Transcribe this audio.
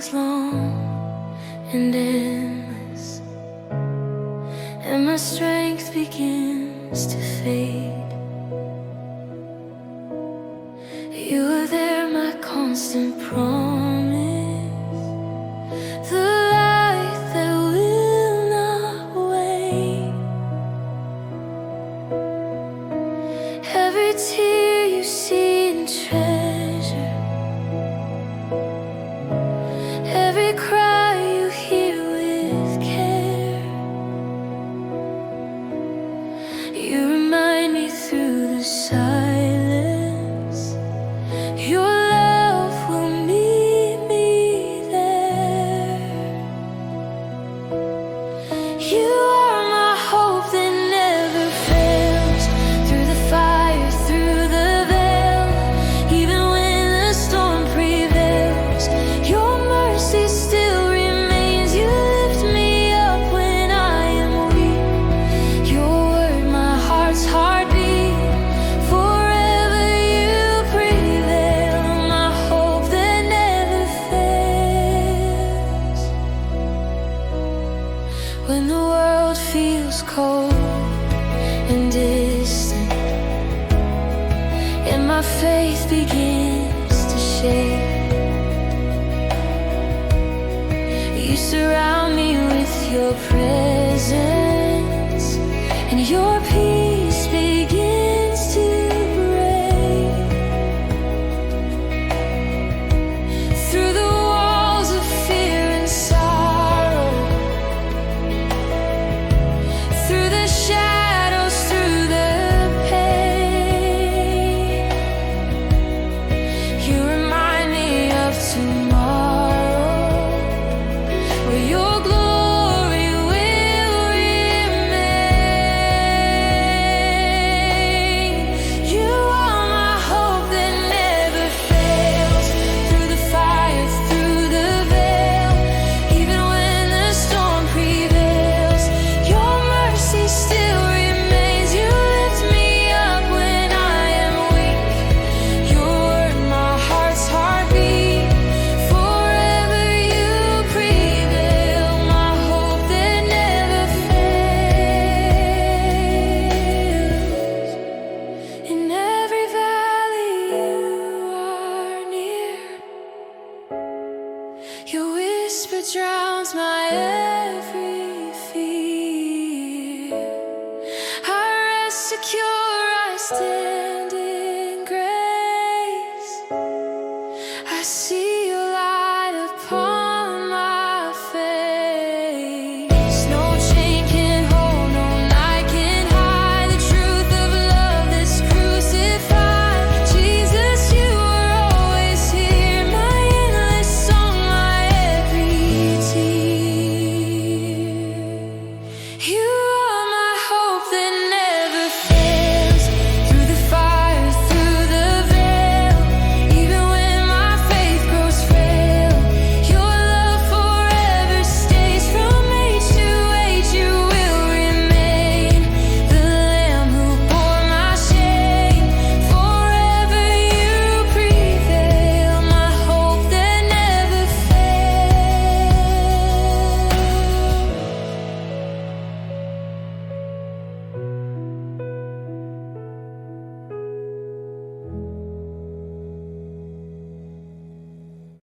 feels long and endless, and my strength begins to fade. You are there, my constant promise, the light that will not wane. Every tear you see and treasure, every cry you hear with care. You remind me through the silence, your love will meet me there. You are my hope that never fails, through the fire, through the veil, even when the storm prevails. Your mercy still remains. You lift me up when I am weak. Your word, my heart's heartbeat, forever you prevail, my hope that never fails. When the world feels cold and distant, and my faith begins to shake, you surround me with your presence, and your peace begins to break through the walls of fear and sorrow, through the shadows, through the pain. You remind me of tomorrow, where your glory will remain. You are my hope that never fails, through the fire, through the veil, even when the storm prevails. Your mercy still remains. You lift me up when I am weak. Your word, my heart's heartbeat, forever you prevail, my hope that never fails. In every valley you are near. Your whisper drowns my every